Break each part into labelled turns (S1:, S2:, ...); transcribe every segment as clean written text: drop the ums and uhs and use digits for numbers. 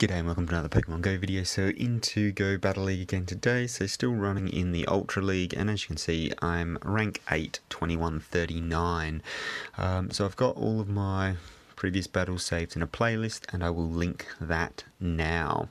S1: G'day and welcome to another Pokemon Go video. So into Go Battle League again today, so still running in the Ultra League, and as you can see I'm rank 8, 2139. So I've got all of my previous battles saved in a playlist and I will link that now.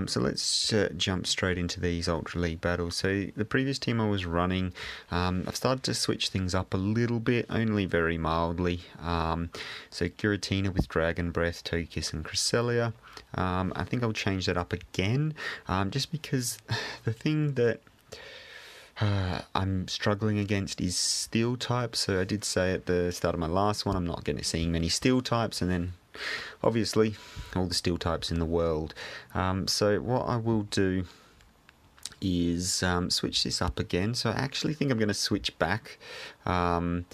S1: So let's jump straight into these Ultra League battles. So the previous team I was running, I've started to switch things up a little bit, only very mildly. So Giratina with Dragon Breath, Togekiss and Cresselia. I think I'll change that up again, just because the thing that I'm struggling against is steel types. So I did say at the start of my last one I'm not seeing many steel types, and then obviously all the steel types in the world. So what I will do is switch this up again. So I actually think I'm going to switch back to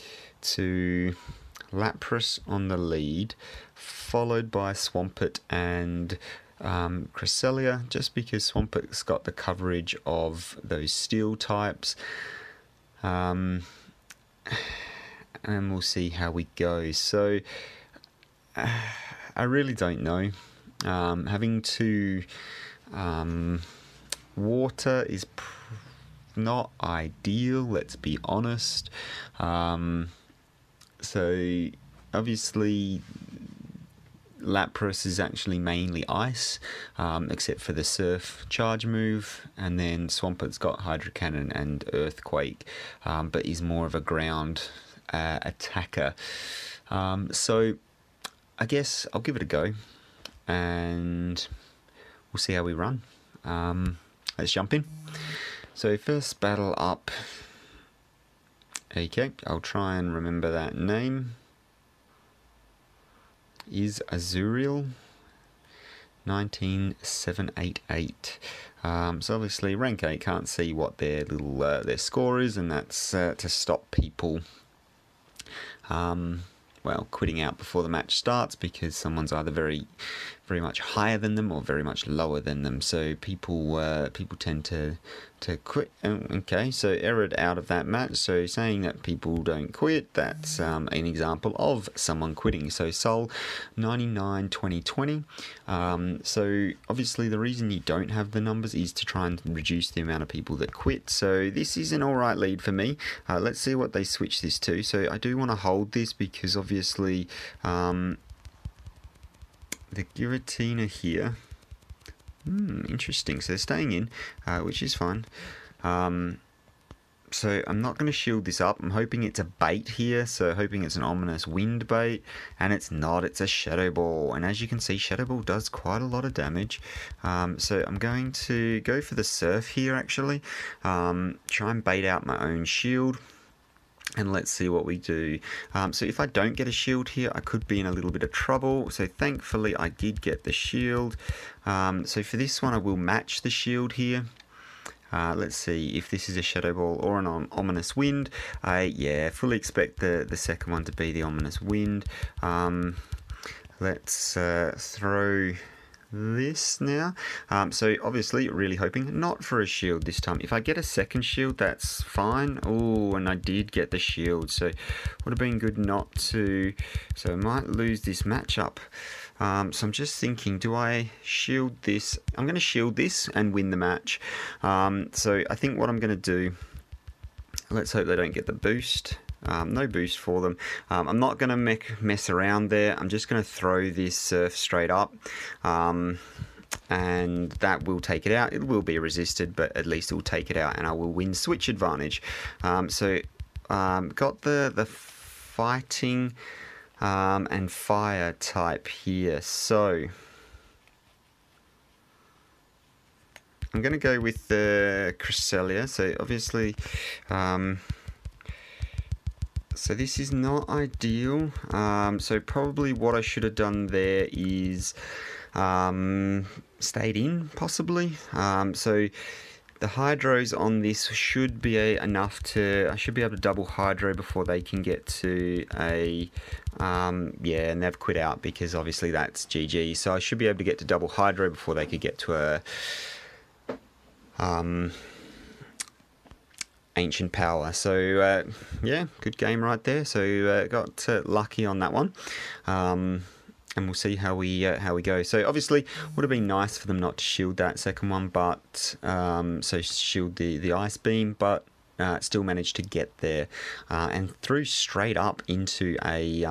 S1: Lapras on the lead, followed by Swampert and Cresselia, just because Swampert's got the coverage of those steel types, and we'll see how we go. So I really don't know. Having to water is not ideal, let's be honest. So obviously Lapras is actually mainly ice, except for the surf charge move, and then Swampert's got Hydro Cannon and Earthquake, but is more of a ground attacker. So I guess I'll give it a go and we'll see how we run. Let's jump in. So first battle up. Okay, I'll try and remember that name. Is Azuriel 19788. So obviously rank 8 can't see what their little their score is, and that's to stop people well, quitting out before the match starts, because someone's either very much higher than them or very much lower than them. So people tend to quit. Okay, so errored out of that match. So saying that people don't quit, that's an example of someone quitting. So Sol 99 2020. So obviously the reason you don't have the numbers is to try and reduce the amount of people that quit. So this is an alright lead for me. Let's see what they switch this to. So I do want to hold this because obviously the Giratina here, interesting, so they're staying in, which is fine. So I'm not going to shield this up. I'm hoping it's a bait here, so hoping it's an ominous wind bait, and it's not, it's a Shadow Ball, and as you can see Shadow Ball does quite a lot of damage. So I'm going to go for the surf here actually, try and bait out my own shield. And let's see what we do. So if I don't get a shield here, I could be in a little bit of trouble. So thankfully I did get the shield. So for this one I will match the shield here. Let's see if this is a Shadow Ball or an ominous wind. Yeah, fully expect the second one to be the ominous wind. Let's throw this now. So obviously really hoping not for a shield this time. If I get a second shield, that's fine. Oh, and I did get the shield, so would have been good not to. So I might lose this matchup. So I'm just thinking, do I shield this? I'm going to shield this and win the match. So I think what I'm going to do, let's hope they don't get the boost. No boost for them. I'm not going to mess around there. I'm just going to throw this surf straight up, and that will take it out. It will be resisted, but at least it will take it out, and I will win switch advantage. So got the fighting and fire type here. So I'm going to go with the Cresselia. So obviously so this is not ideal. So probably what I should have done there is stayed in, possibly. So the hydros on this should be enough to, I should be able to double hydro before they can get to a, yeah, and they've quit out because obviously that's GG. So I should be able to get to double hydro before they could get to a, ancient power. So yeah, good game right there. So got lucky on that one. and we'll see how we go. So obviously would have been nice for them not to shield that second one, but so shield the ice beam, but still managed to get there and threw straight up into a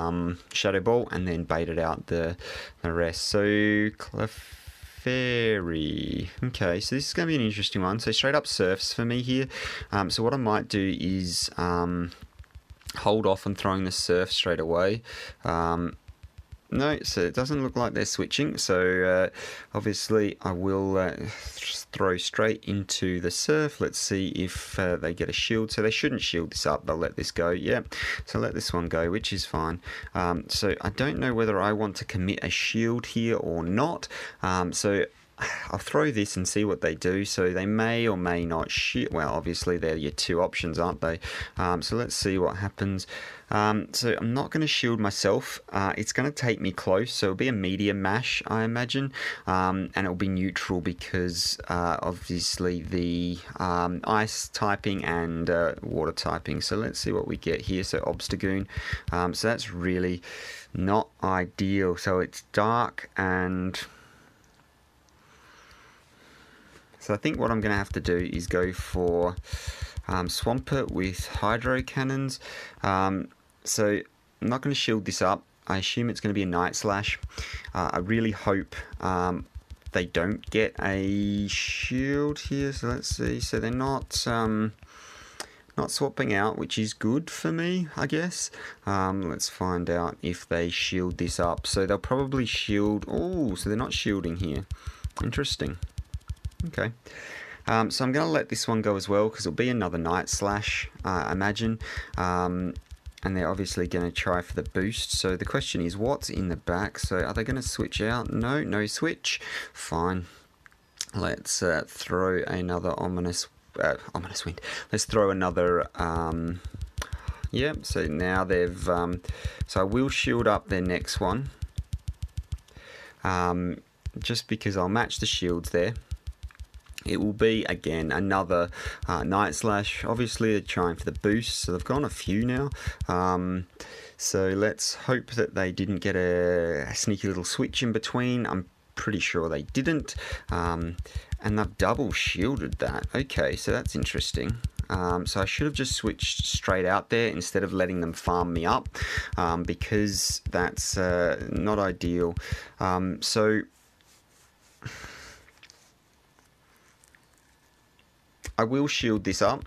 S1: shadow ball and then baited out the rest. So Clefairy. Okay, so this is going to be an interesting one. So straight up surfs for me here. So what I might do is hold off on throwing the surf straight away. No, so it doesn't look like they're switching, so obviously I will throw straight into the surf. Let's see if they get a shield. So they shouldn't shield this up, they'll let this go. Yeah, so let this one go, which is fine. So I don't know whether I want to commit a shield here or not. So I'll throw this and see what they do. So they may or may not shield. Well, obviously they're your two options, aren't they? So let's see what happens. So I'm not going to shield myself. It's going to take me close, so it'll be a medium mash, I imagine, and it'll be neutral because obviously the ice typing and water typing. So let's see what we get here. So Obstagoon. So that's really not ideal. So it's dark, and so I think what I'm going to have to do is go for Swampert with Hydro Cannons. So I'm not going to shield this up. I assume it's going to be a Night Slash. I really hope they don't get a shield here. So let's see. So they're not swapping out, which is good for me, I guess. Let's find out if they shield this up. So they'll probably shield. Oh, so they're not shielding here. Interesting. Okay. So I'm going to let this one go as well, because it'll be another Night Slash, I imagine. And they're obviously going to try for the boost. So the question is, what's in the back? So are they going to switch out? No, no switch. Fine. Let's throw another ominous wind. Let's throw another. Yeah. So now they've. So I will shield up their next one. Just because I'll match the shields there. It will be, again, another Night Slash. Obviously, they're trying for the boost, so they've gone a few now. So let's hope that they didn't get a sneaky little switch in between. I'm pretty sure they didn't. And they've double shielded that. Okay, so that's interesting. So I should have just switched straight out there instead of letting them farm me up, because that's not ideal. So I will shield this up.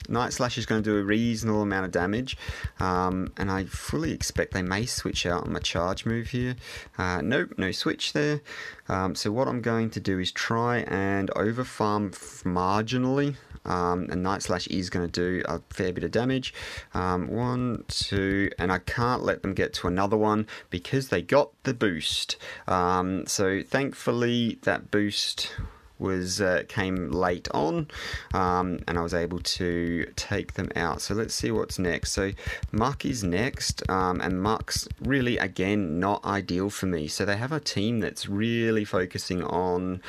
S1: Night Slash is going to do a reasonable amount of damage, and I fully expect they may switch out on my charge move here. Nope, no switch there. So what I'm going to do is try and overfarm marginally, and Night Slash is going to do a fair bit of damage. 1, 2, and I can't let them get to another one because they got the boost. So thankfully that boost was came late on, and I was able to take them out. So let's see what's next. So Muck is next, and Muck's really, again, not ideal for me. So they have a team that's really focusing on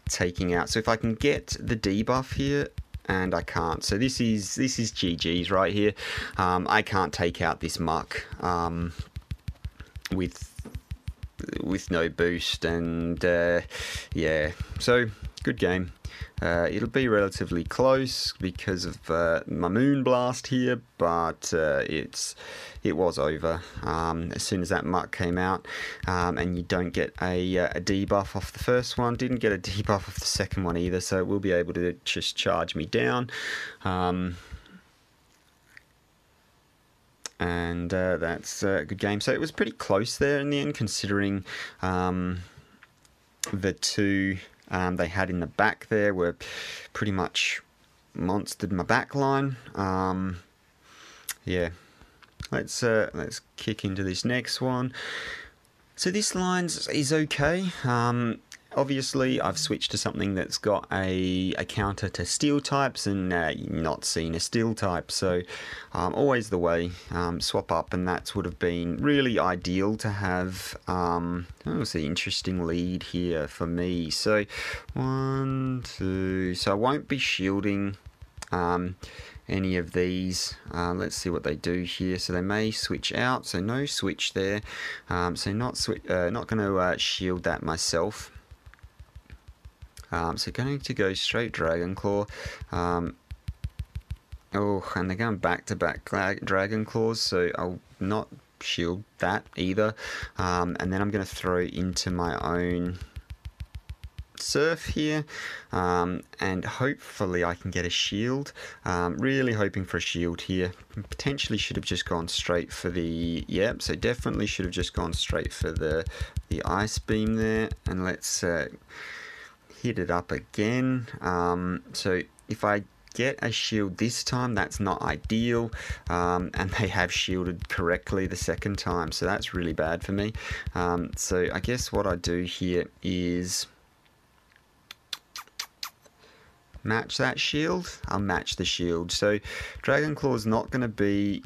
S1: taking out. So if I can get the debuff here, and I can't. So this is GG's right here. I can't take out this Muck with no boost, and yeah, so good game. It'll be relatively close because of my Moon Blast here, but it was over as soon as that Muck came out. And you don't get a debuff off the first one, didn't get a debuff off the second one either, so it will be able to just charge me down. And that's a good game. So it was pretty close there in the end, considering the two they had in the back there were pretty much monstered my back line. Yeah, let's kick into this next one. So this line is okay. Obviously, I've switched to something that's got a counter to steel types, and not seen a steel type, so always the way. Swap up, and that would have been really ideal to have. That was the interesting lead here for me. So 1, 2. So I won't be shielding any of these. Let's see what they do here. So they may switch out, so no switch there. So not going to shield that myself. So going to go straight Dragon Claw. Oh, and they're going back to back Dragon Claws, so I'll not shield that either. And then I'm going to throw into my own Surf here, and hopefully I can get a shield. Really hoping for a shield here. Potentially should have just gone straight for the, yep, so definitely should have just gone straight for the Ice Beam there. And let's hit it up again. So if I get a shield this time, that's not ideal, and they have shielded correctly the second time, so that's really bad for me. So I guess what I do here is match that shield. I'll match the shield. So Dragon Claw's not going to be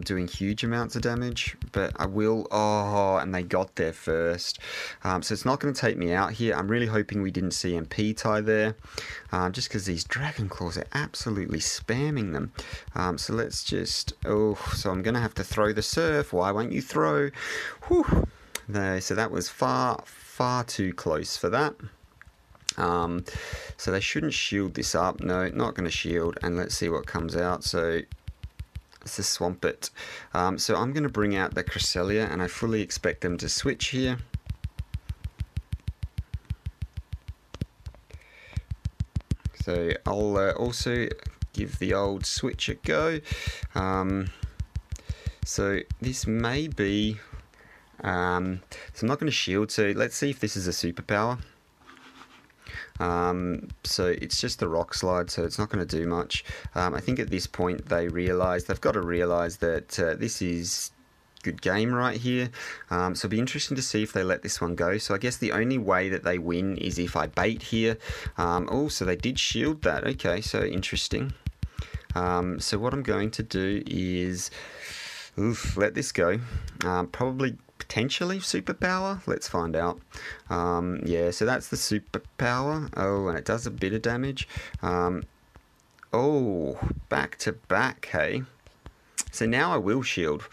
S1: doing huge amounts of damage, but I will. Oh, and they got there first. So it's not going to take me out here. I'm really hoping we didn't see MP tie there, just because these Dragon Claws are absolutely spamming them. So let's just, oh, so I'm going to have to throw the Surf. Why won't you throw? Whew. No, so that was far too close for that. So they shouldn't shield this up. No, not going to shield. And let's see what comes out. So it's the Swampert. So I'm going to bring out the Cresselia, and I fully expect them to switch here. So I'll also give the old switch a go. So this may be, so I'm not going to shield. So let's see if this is a superpower. So it's just the Rock Slide, so it's not going to do much. I think at this point they've got to realise that this is good game right here. So it'll be interesting to see if they let this one go. So I guess the only way that they win is if I bait here. Oh, so they did shield that. Okay, so interesting. So what I'm going to do is, let this go. Probably potentially superpower. Let's find out. Yeah, so that's the superpower. Oh, and it does a bit of damage. Oh, back to back, hey. So now I will shield.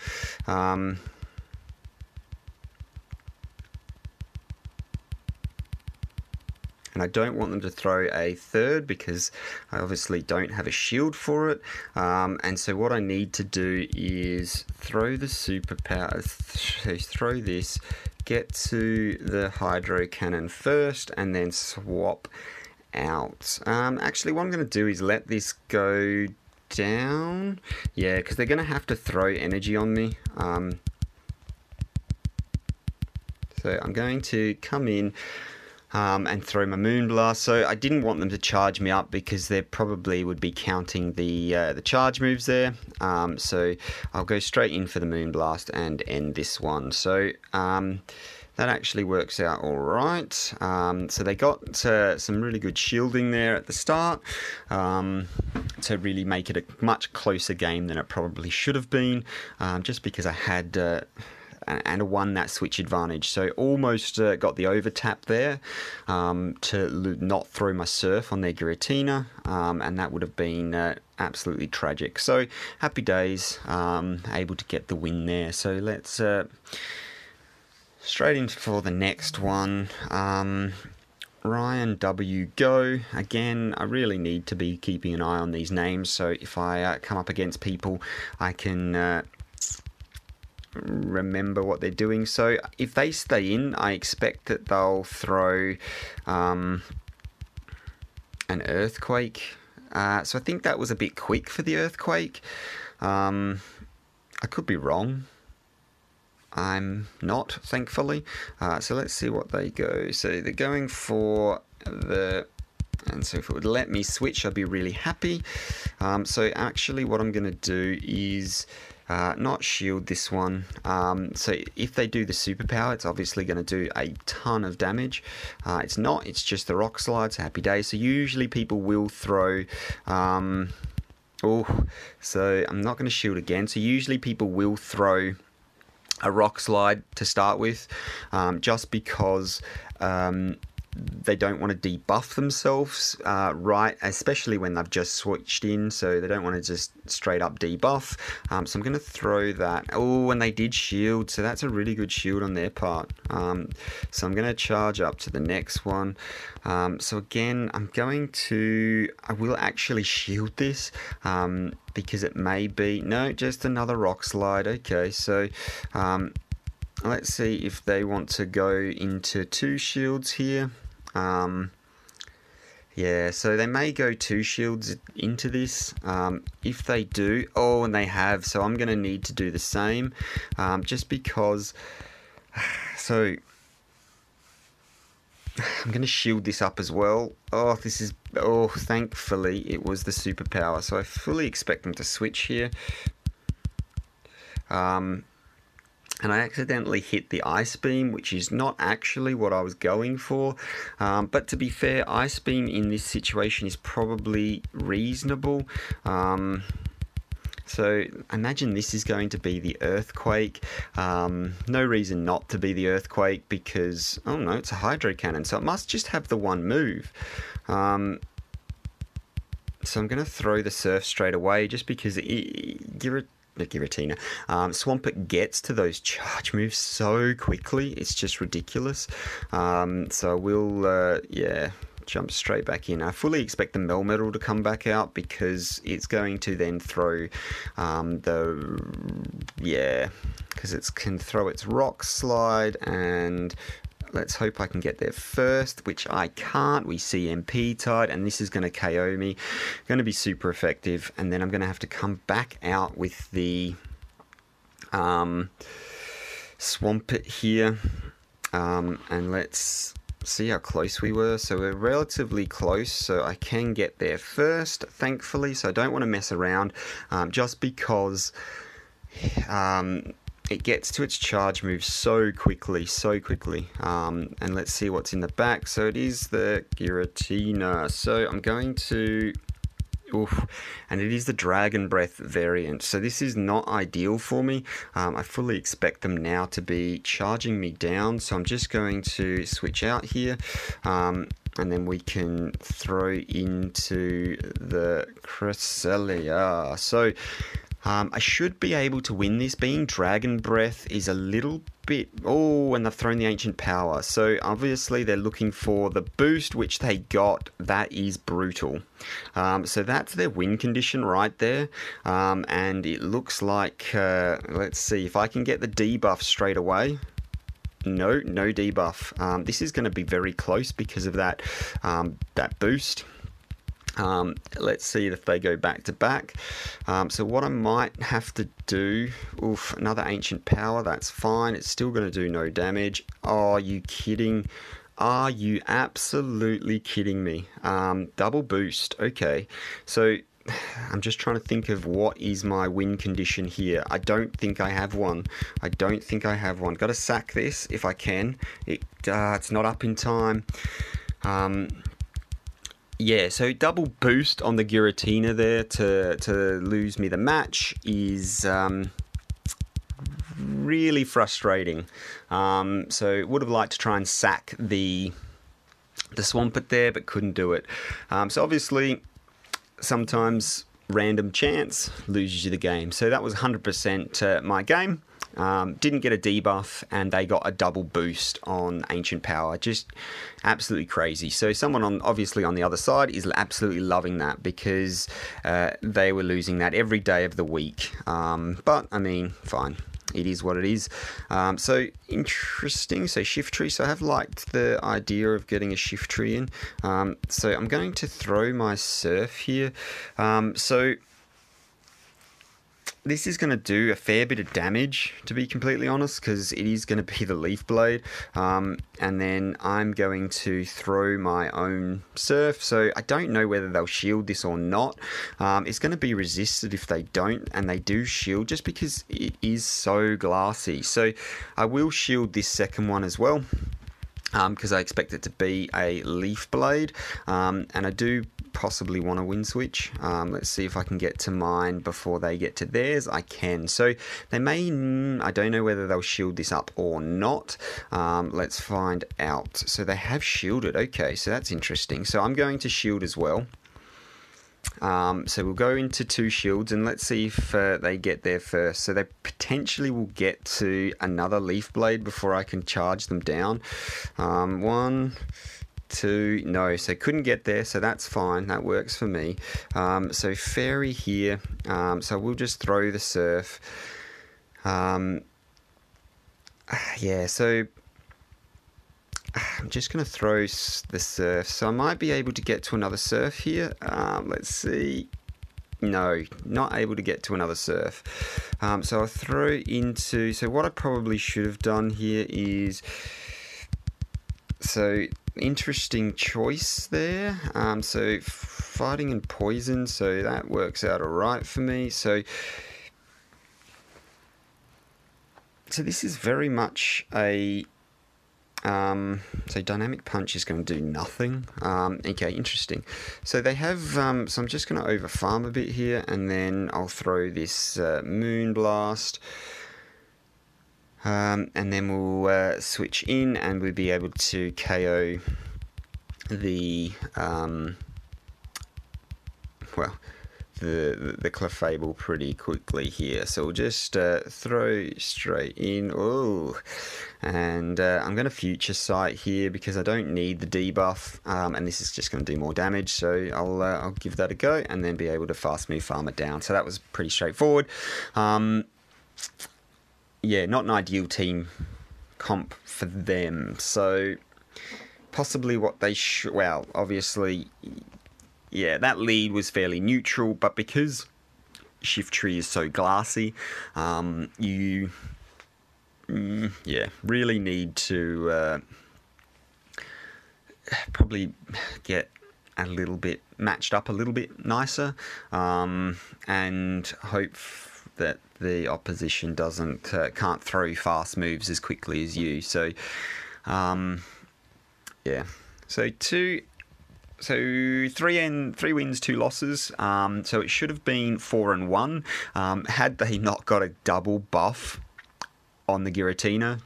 S1: And I don't want them to throw a third because I obviously don't have a shield for it. And so what I need to do is throw the superpower, throw this, get to the Hydro Cannon first, and then swap out. Actually, what I'm going to do is let this go down. Yeah, because they're going to have to throw energy on me. So I'm going to come in and throw my Moonblast. So I didn't want them to charge me up because they probably would be counting the charge moves there. So I'll go straight in for the Moonblast and end this one. So that actually works out all right. So they got some really good shielding there at the start to really make it a much closer game than it probably should have been, just because I had and won that switch advantage. So almost got the over tap there to not throw my Surf on their Giratina, and that would have been absolutely tragic. So happy days, able to get the win there. So let's straight in for the next one. Ryan W. Go. Again, I really need to be keeping an eye on these names, so if I come up against people, I can remember what they're doing. So if they stay in, I expect that they'll throw an Earthquake. So I think that was a bit quick for the Earthquake. I could be wrong. I'm not, thankfully. So let's see what they go. So they're going for the... And so if it would let me switch, I'd be really happy. So actually what I'm going to do is not shield this one. So if they do the superpower, it's obviously going to do a ton of damage. It's not, it's just the Rock Slide, so happy days. So usually people will throw... so I'm not going to shield again. So usually people will throw a Rock Slide to start with, just because they don't want to debuff themselves, right, especially when they've just switched in, so they don't want to just straight up debuff. So I'm going to throw that. Oh, and they did shield, so that's a really good shield on their part. So I'm going to charge up to the next one. So again, I will actually shield this, because it may be, no, just another rock slide. Okay, so let's see if they want to go into 2 shields here. Yeah, so they may go 2 shields into this. If they do, oh, and they have, so I'm going to need to do the same, just because. So I'm going to shield this up as well. Oh, thankfully it was the superpower, so I fully expect them to switch here. And I accidentally hit the Ice Beam, which is not actually what I was going for. But to be fair, Ice Beam in this situation is probably reasonable. So imagine this is going to be the Earthquake. No reason not to be the Earthquake because, oh no, it's a Hydro Cannon, so it must just have the one move. So I'm going to throw the Surf straight away just because Giratina. Swampert gets to those charge moves so quickly, it's just ridiculous. So we'll, jump straight back in. I fully expect the Melmetal to come back out because it's going to then throw because it can throw its Rock Slide, and let's hope I can get there first, which I can't. We see MP Tide, and this is going to KO me. Going to be super effective, and then I'm going to have to come back out with the Swampert here, and let's see how close we were. So we're relatively close, so I can get there first, thankfully, so I don't want to mess around, just because it gets to its charge move so quickly. And let's see what's in the back. So it is the Giratina. So I'm going to... and it is the Dragon Breath variant. So this is not ideal for me. I fully expect them now to be charging me down. So I'm just going to switch out here. And then we can throw into the Cresselia. So... I should be able to win this. Being Dragon Breath is a little bit... Oh, and they've thrown the Ancient Power. So obviously they're looking for the boost, which they got. That is brutal. So that's their win condition right there. And it looks like... let's see if I can get the debuff straight away. No debuff. This is going to be very close because of that, that boost. Let's see if they go back to back. So what I might have to do... another Ancient Power, that's fine. It's still going to do no damage. Oh, are you kidding? Are you absolutely kidding me? Double boost. Okay. So I'm just trying to think of what is my win condition here. I don't think I have one. Got to sack this if I can. It's not up in time. Yeah, so double boost on the Giratina there to lose me the match is really frustrating. So would have liked to try and sack the Swampert there, but couldn't do it. So obviously, sometimes random chance loses you the game. So that was 100% my game. Didn't get a debuff, and they got a double boost on Ancient Power. Just absolutely crazy. So someone obviously on the other side is absolutely loving that because they were losing that every day of the week. But I mean, fine. It is what it is. So interesting. So Shift Tree. So I have liked the idea of getting a Shift Tree in. So I'm going to throw my Surf here. So this is going to do a fair bit of damage, to be completely honest, because it is going to be the Leaf Blade. And then I'm going to throw my own Surf. So I don't know whether they'll shield this or not. It's going to be resisted if they don't, and they do shield just because it is so glassy. So I will shield this second one as well, because I expect it to be a Leaf Blade. And I do possibly want to wind switch. Let's see if I can get to mine before they get to theirs. I can. So they may, I don't know whether they'll shield this up or not. Let's find out. So they have shielded. Okay, so that's interesting. So I'm going to shield as well. So we'll go into 2 shields and let's see if they get there first. So they potentially will get to another Leaf Blade before I can charge them down. 1, 2, no, so couldn't get there, so that's fine, that works for me. So Fairy here, so we'll just throw the Surf. Yeah, so I'm just going to throw the Surf, so I might be able to get to another Surf here. Let's see. No, not able to get to another Surf. So I'll throw into, so what I probably should have done here is, so interesting choice there. So Fighting and Poison, so that works out alright for me. So this is very much a so Dynamic Punch is going to do nothing. Okay, interesting. So they have, so I'm just going to over farm a bit here, and then I'll throw this Moonblast. And then we'll switch in, and we'll be able to KO the the Clefable pretty quickly here. So we'll just throw straight in. Oh, and I'm going to Future Sight here because I don't need the debuff, and this is just going to do more damage. So I'll give that a go, and then be able to fast move farm it down. So that was pretty straightforward. Yeah, not an ideal team comp for them. So possibly what they should, well, obviously, yeah, that lead was fairly neutral, but because Shiftry is so glassy, you, yeah, really need to probably get a little bit matched up a little bit nicer, and hope that the opposition can't throw fast moves as quickly as you. So yeah, so 3 wins, 2 losses. So it should have been 4 and 1 had they not got a double buff on the Giratina.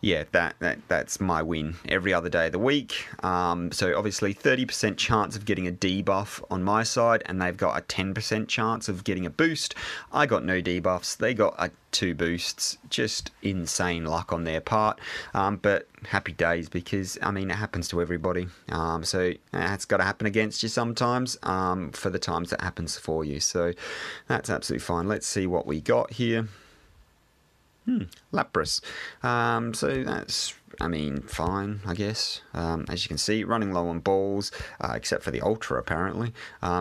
S1: Yeah, that's my win every other day of the week. So obviously 30% chance of getting a debuff on my side, and they've got a 10% chance of getting a boost. I got no debuffs. They got 2 boosts. Just insane luck on their part. But happy days, because, I mean, it happens to everybody. So it's got to happen against you sometimes, for the times that happens for you. So that's absolutely fine. Let's see what we got here. Lapras. So that's, I mean, fine, I guess. As you can see, running low on balls, except for the Ultra, apparently.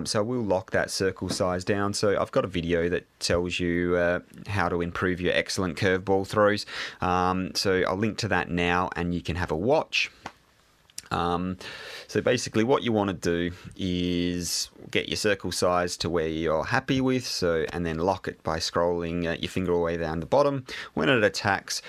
S1: So we'll lock that circle size down. So I've got a video that tells you how to improve your excellent curveball throws. So I'll link to that now, and you can have a watch. So basically what you want to do is get your circle size to where you're happy with, and then lock it by scrolling your finger all the way down the bottom. When it attacks,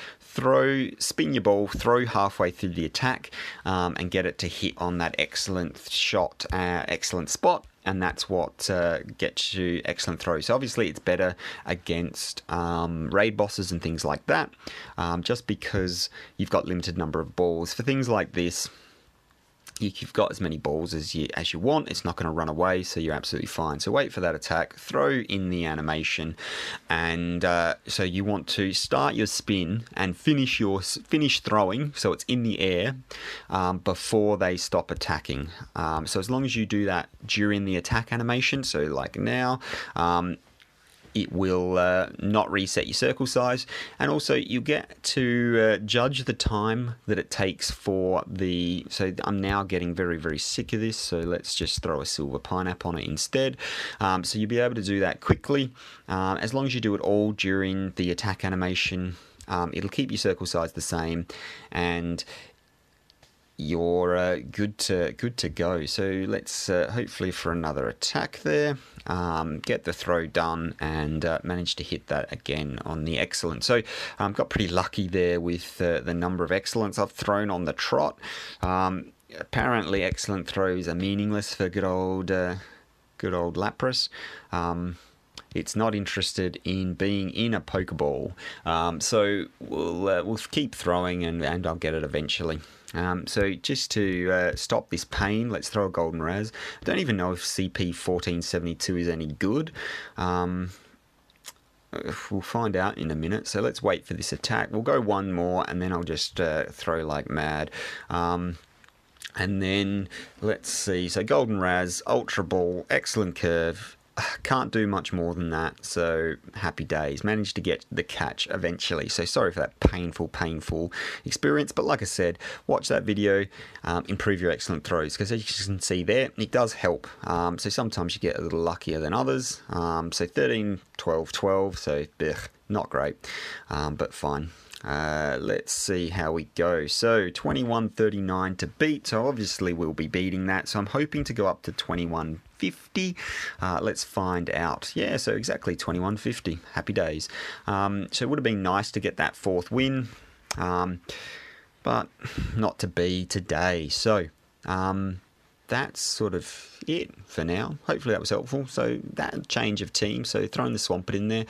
S1: spin your ball, throw halfway through the attack, and get it to hit on that excellent shot, excellent spot. And that's what gets you excellent throws. So obviously it's better against raid bosses and things like that, just because you've got limited number of balls. For things like this, you've got as many balls as you want. It's not going to run away, so you're absolutely fine. So wait for that attack, throw in the animation, and so you want to start your spin and finish throwing, so it's in the air before they stop attacking. So as long as you do that during the attack animation, so like now, it will not reset your circle size, and also you get to judge the time that it takes for the, so I'm now getting very, very sick of this, so let's just throw a Silver Pineapple on it instead. So you'll be able to do that quickly, as long as you do it all during the attack animation. It'll keep your circle size the same, and you're good to go. So let's hopefully for another attack there, get the throw done, and manage to hit that again on the excellent. So got pretty lucky there with the number of excellents I've thrown on the trot. apparently excellent throws are meaningless for good old Lapras. It's not interested in being in a Pokeball, so we'll keep throwing and I'll get it eventually. So just to stop this pain, let's throw a Golden Raz. I don't even know if CP 1472 is any good. We'll find out in a minute, so let's wait for this attack. We'll go one more and then I'll just throw like mad. And then let's see, so Golden Raz, Ultra Ball, excellent curve. Can't do much more than that, so happy days. Managed to get the catch eventually, so sorry for that painful experience, but like I said, watch that video, improve your excellent throws, because as you can see there, it does help. So sometimes you get a little luckier than others. So 13, 12, 12, so not great, but fine. Let's see how we go. So 21.39 to beat, so obviously we'll be beating that, so I'm hoping to go up to 21.50. Let's find out. Yeah, so exactly 21.50. Happy days. So it would have been nice to get that 4th win, but not to be today. So that's sort of it for now. Hopefully that was helpful. So that change of team, so throwing the Swampert in there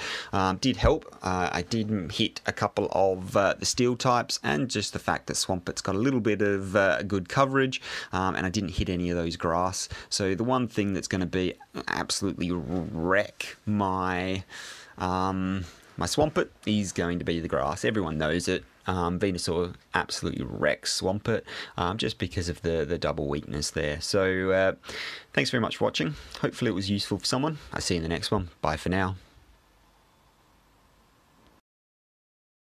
S1: did help. I did hit a couple of the steel types, and just the fact that Swampert's got a little bit of good coverage, and I didn't hit any of those grass. So the one thing that's going to be absolutely wreck my my Swampert is going to be the grass. Everyone knows it. Venusaur absolutely wrecks Swampert just because of the double weakness there. So thanks very much for watching. Hopefully it was useful for someone. I'll see you in the next one. Bye for now.